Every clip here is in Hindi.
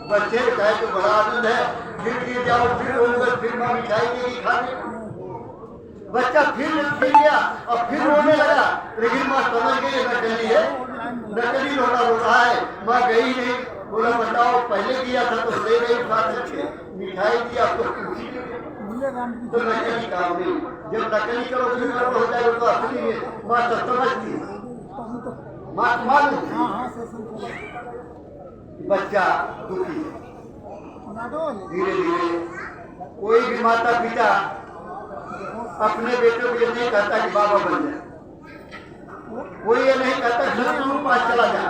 बच्चे कहे तो बड़ा आनंद है, फिर जाओ फिर रोगे, फिर माँ मिठाई देगी खाने। बच्चा फिर गया और फिर रोने लगा, लेकिन माँ समझ गई नकली है, नकली रोना रो रहा है। माँ गई नहीं, बोला बताओ पहले दिया था तो ले गई खा करके, मिठाई दिया तो खुशी तो नकली काम नहीं। जब नकली करो फिर गड़बड़ हो जाएगा तो असली है। माँ तो समझती है, माँ मालूम बच्चा दुखी है। धीरे धीरे कोई भी माता पिता अपने बेटों को ये नहीं कहता कि बाबा बन जाए, कोई ये नहीं कहता घर के पास चला जा,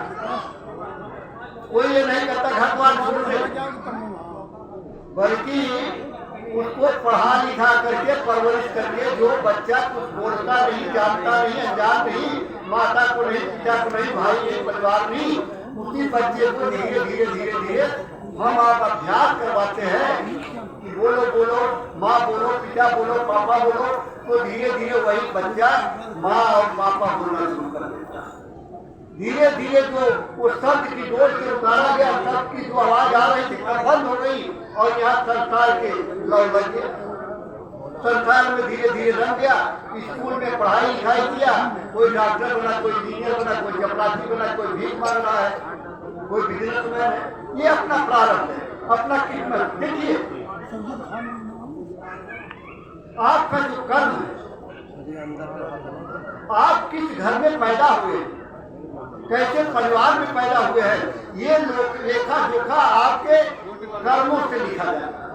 कोई ये नहीं कहता घर द्वार छोड़ दे, बल्कि उसको पढ़ा लिखा करके परवरिश करके जो बच्चा कुछ बोलता नहीं, जानता नहीं, अनजान नहीं, माता को नहीं, पिता को नहीं, भाई नहीं, परिवार नहीं, उसी बच्चे को धीरे धीरे धीरे धीरे हम आप अभ्यास करवाते हैं कि बोलो बोलो, माँ बोलो, पिता बोलो, पापा बोलो, तो धीरे धीरे वही बच्चा माँ और पापा बोलना शुरू कर देता है। धीरे धीरे जो वो शब्द की डोर से उतारा गया, शब्द की जो आवाज आ रही थी बंद हो गई और यहाँ संसार के लौ लग गया। संसार में धीरे धीरे रंग गया। स्कूल में पढ़ाई लिखाई किया, कोई डॉक्टर बना, कोई इंजीनियर बना, कोई चपरासी बना, कोई भीख मांग रहा है, कोई बिजनेसमैन है। ये अपना प्रारंभ है, अपना किस्मत। देखिए आपका जो कर्म है, आप किस घर में पैदा हुए, कैसे परिवार में पैदा हुए हैं, ये लेखा जोखा आपके कर्मों से लिखा जाता है।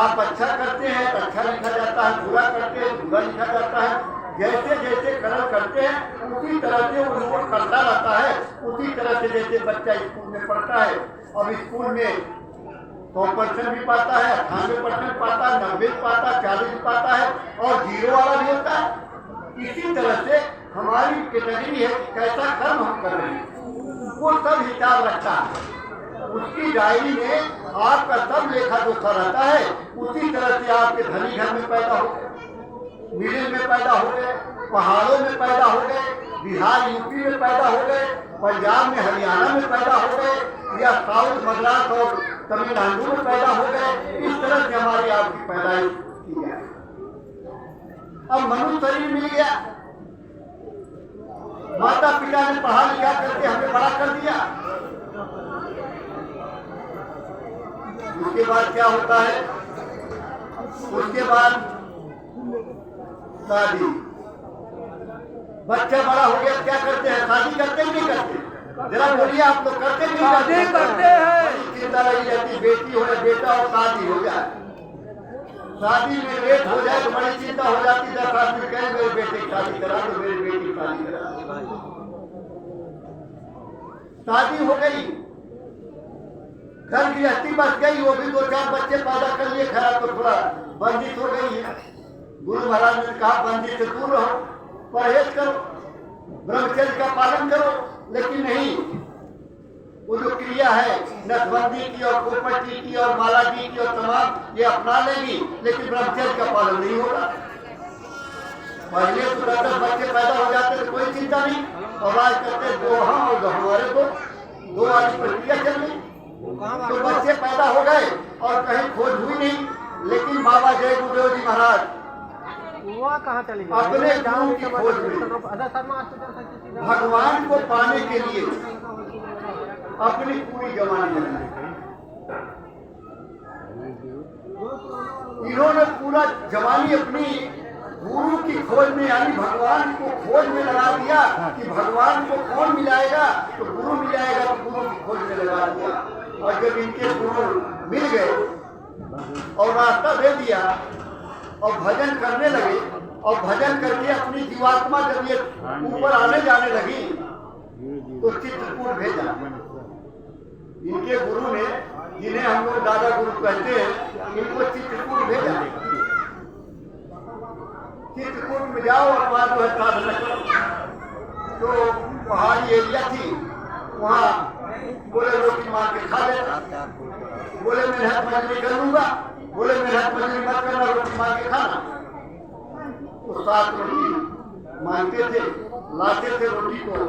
आप अच्छा करते हैं तो अच्छा लिखा जाता है, बुरा करते हैं बुरा लिखा जाता है। जैसे जैसे कर्म करते हैं उसी तरह से वो रिपोर्ट करता रहता है। उसी तरह से जैसे बच्चा स्कूल में पढ़ता है, अब स्कूल में 100% भी पाता है, 98% पाता है, 90 पाता है, 40 पाता है और 0 वाला भी होता है। इसी तरह से हमारी कैटेगरी है कि कैसा कर्म हम कर रहे हैं, वो सब हिसाब रखता है। उसकी डायरी में आपका सब लेखा जोखा रहता है। उसी तरह से आपके धनी घर में पैदा हो गए, मिडिल में पैदा हो गए, पहाड़ों में पैदा हो गए, बिहार यूपी में पैदा हो गए, पंजाब में हरियाणा में पैदा हो गए, या साउथ मद्रास और तमिलनाडु में पैदा हो गए। इस तरह से हमारी आपकी पैदाइश की जाए। अब मनुष्य शरीर मिल गया, माता पिता ने पढ़ा लिखा करके हमें बड़ा कर दिया। उसके बाद क्या होता है, उसके बाद शादी। बच्चा बड़ा हो गया, क्या करते हैं, शादी करते ही नहीं करते। जरा बोलिए आप लोग करते नहीं करते हैं। चिंता लगी रहती, बेटी हो या बेटा हो, शादी हो जाए। शादी में लेट हो जाए तो बड़ी चिंता हो जाती। 10 आदमी कहे मेरे बेटे की शादी करा दो, मेरी बेटी की शादी करा दो। शादी हो गई, घर गृहस्थी बच गई, वो भी 2-4 बच्चे पैदा कर लिए, खैर तो थोड़ा बंदिश हो गई है। गुरु महाराज ने कहा बंदिश से दूर रहो, परहेज करो, ब्रह्मचर्य का पालन करो। लेकिन नहीं, वो जो क्रिया है नसबंदी की और कोपटी की और मालाजी की और तमाम ये अपना लेगी, लेकिन ब्रह्मचर्य का पालन नहीं होगा। पहले तो 10 बच्चे पैदा हो जाते तो कोई चिंता नहीं, और आज करते 2 हम और 2 हमारे 2 वाली प्रक्रिया चल रही। तो बच्चे पैदा हो गए और कहीं खोज हुई नहीं। लेकिन बाबा जय गुरुदेव जी महाराज कहाँ चले अपने गांव की खोज में भगवान को पाने के लिए अपनी पूरी जवानी लगाई। इन्होंने पूरा जवानी अपनी गुरु की खोज में यानी भगवान को खोज में लगा दिया कि भगवान को कौन मिलाएगा, तो गुरु मिलाएगा, तो गुरु की खोज में लगा दिया। और जब इनके गुरु मिल गए और रास्ता दे दिया और भजन करने लगे, और भजन करके अपनी जीवात्मा जब ये ऊपर आने जाने लगी तो चित्रकूट भेजा। इनके गुरु ने, जिन्हें हम लोग दादा गुरु कहते हैं, इनको चित्रकूट भेजा। चित्रकूट में जाओ और वहाँ जो है साधना करो। तो पहाड़ी एरिया थी, वहाँ बोले रोटी मार के खा लेना, बोले मेहनत मजदूरी कर लूंगा, बोले मेहनत मजदूरी मत करना, रोटी मार के खाना। तो 7 रोटी मांगते थे, लाते थे रोटी को,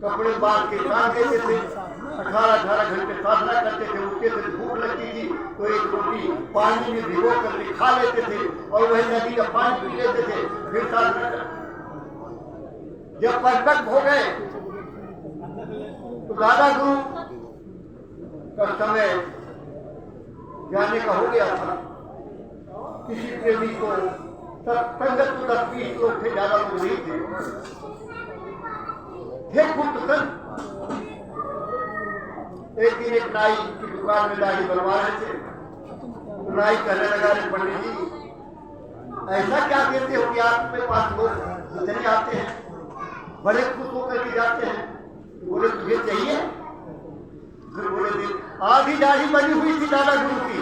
कपड़े बांध के बांध देते थे। 18-18 घंटे साधना करते थे, उठते पानी में भिगो करके खा लेते थे और वही नदी का पानी पी लेते थे। फिर जब परफेक्ट हो गए तो दादा गुरु का समय जाने का हो गया था। किसी प्रेमी को संगत को 10-20 लोग थे, ज्यादा लोग नहीं थे गुप्त संत। एक दिन एक नाई की दुकान में दाढ़ी बनवा रहे थे। नाई कहने लगा, रे पंडित जी, ऐसा क्या देते हो कि आपके पास लोग चले आते हैं, बड़े खुश होकर के जाते हैं? बोले तुझे चाहिए? फिर बोले दे। आधी दाढ़ी बनी हुई थी दादा गुरु की।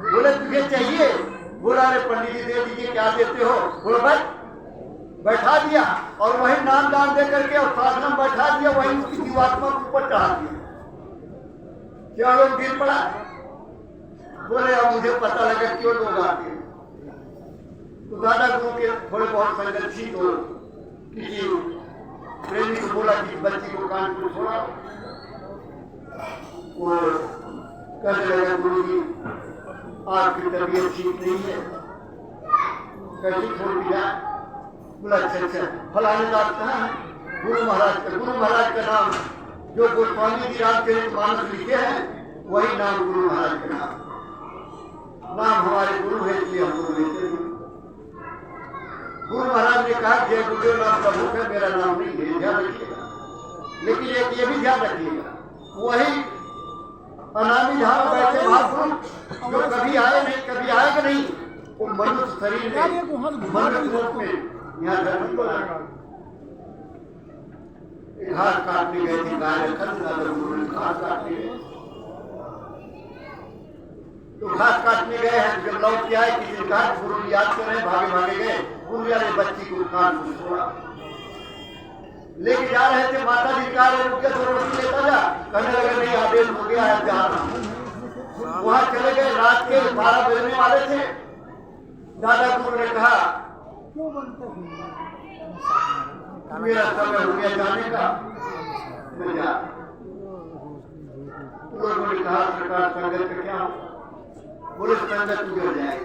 बोले तुझे चाहिए? बोला, अरे पंडित जी दे दीजिए, क्या देते हो? बोले बस बैठा दिया और वही नाम दान दे करके और साधना बैठा दिया, वही उसकी जीवात्मा के ऊपर चढ़ा दिया। क्या लोग गिर पड़ा? बोले अब मुझे पता लगा क्यों लोग आते हैं। तो दादा गुरु के थोड़े बहुत संगत थी, तो किसी प्रेमी को बोला कि बच्ची को कानपुर छोड़ा। वो कहने लगा, गुरु जी आपकी तबीयत ठीक नहीं है, कैसे छोड़ दिया? बोला अच्छा, फलाने दास कहाँ है? गुरु महाराज का नाम जो गोस्वामी जी रामचरितमानस लिखे हैं वही नाम गुरु महाराज का नाम हमारे गुरु है, इसलिए हम गुरु लेते हैं। गुरु महाराज ने कहा जय गुरुदेव नाम प्रमुख है, मेरा नाम नहीं है, ध्यान रखिएगा। लेकिन एक ये भी ध्यान रखिएगा, वही अनामी धाम बैठे महापुरुष जो कभी आए नहीं, कभी आएगा नहीं, वो मनुष्य शरीर में मनुष्य रूप में यहाँ धरती को आएगा। घास काटने गए थे, गाय घास काटने गए तो घास काटने गए हैं। जब लौट के आए किसी घास गुरु याद कर रहे, भागे गए। गुरु ने बच्ची को कान को छोड़ा, लेके जा रहे थे। माता जी का रुक के थोड़ा रोटी लेता जा, कहने लगे नहीं आदेश हो गया है, जा रहा हूं। वहां चले गए, रात के 12 बजने वाले थे। दादा गुरु ने कहा मेरा समय हो गया जाने का, मैं जा। लोगों ने कहा सरकार संगत का क्या? बोले संगत गुजर जाए।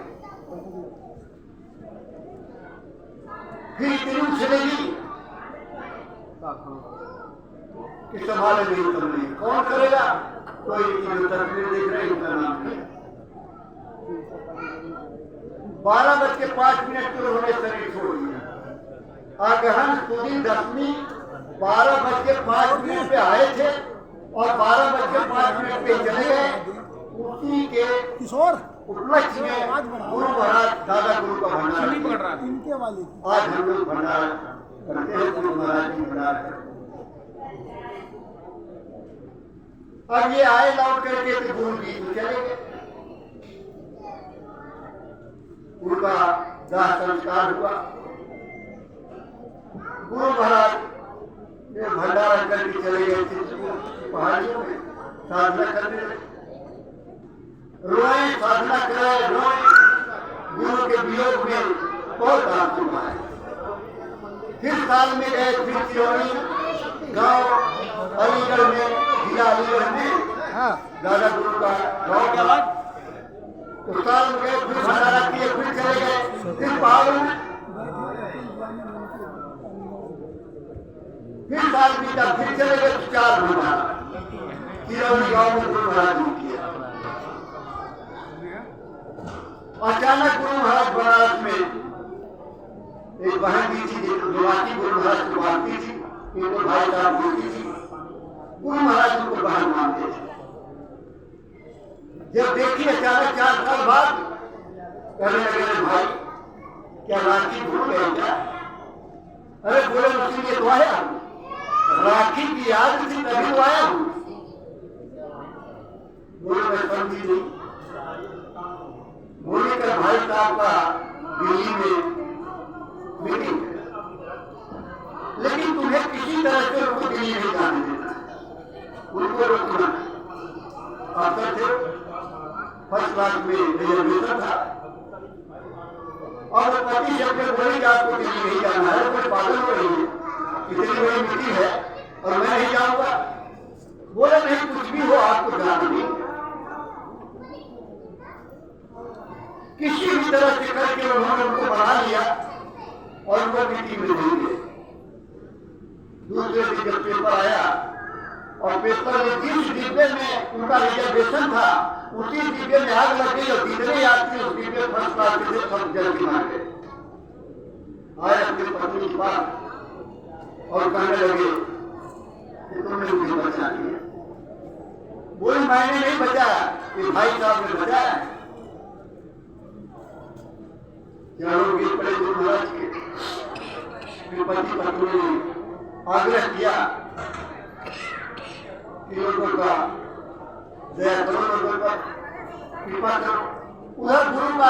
फिर इतनी चलेगी कि संभाले नहीं, तुम नहीं, कौन करेगा? कोई जो तस्वीर देख रहे उनका नाम है। 12:05 पर उन्होंने शरीर छोड़ दिया। अगहन सुदी 10वीं 12:05 पे आए थे और 12:05 पे चले गए। उसी के किशोर उपलक्ष्य में गुरु महाराज दादा गुरु का भंडारा इनके वाले आज हम लोग भंडारा करते हैं, गुरु महाराज की भंडारा। अब ये आए लौट करके तो गुरु जी चले गए। उनका दाह संस्कार हुआ। गुरु महाराज ने भंडारा करके चले गए थे पहाड़ियों में साधना करने लगे। रोए, साधना कराए, रोए। गुरु के वियोग में बहुत आंसू आए। फिर साल में गए, फिर सिरोही गांव अलीगढ़ में, जिला अलीगढ़ में दादा गुरु का गांव था। तो साल में गए, फिर भंडारा किए, फिर चले गए, फिर पहाड़ों में, फिर साल बीता, फिर चले गए 4 भंडारा सिरोही गांव में गुरु महाराज ने किया। अचानक गुरु महाराज बनारस में एक बहन भी थी, निवासी गुरु महाराज को मानती थी, इनको भाई साहब बोलती थी। गुरु महाराज उनको बहन मानते थे। जब देखी अचानक 4 साल बाद कहने लगे, भाई क्या राखी भूल गए क्या? अरे बोले मुझसे तो आया हूं, राखी की याद थी तभी तो आया हूं। बोले मैं समझी नहीं। बोले कर भाई साहब का दिल्ली में मीटिंग, लेकिन तुम्हें किसी तरह से उनको दिल्ली नहीं जाने देना, उनको रोकना। अवसर थे, फर्स्ट क्लास में रिजर्वेशन था और पति जब तक बोले कि आपको दिल्ली नहीं जाना है, कोई पागल हो रही है, इतनी बड़ी मीटिंग है और मैं नहीं जाऊंगा। बोले नहीं, कुछ भी हो आपको जाना नहीं। किसी भी तरह से करके उन्होंने उनको बना लिया और उनको मिट्टी में दे दिए। दूसरे दिन जब पेपर आया और पेपर में जिस डिब्बे में उनका रिजर्वेशन था उसी डिब्बे में आग लग गई और जितने यात्री उस डिब्बे फर्स्ट क्लास के थे सब जल के मार गए। आए अपनी पत्नी के पास और कहने लगे कि तुमने मुझे बचा लिया। कोई मायने नहीं बचाया, ये भाई साहब ने बचाया। चारों गिर पड़े गुरु महाराज के पति पत्नी ने आग्रह किया कि लोगों का दया करो, लोगों पर कृपा करो। उधर गुरु का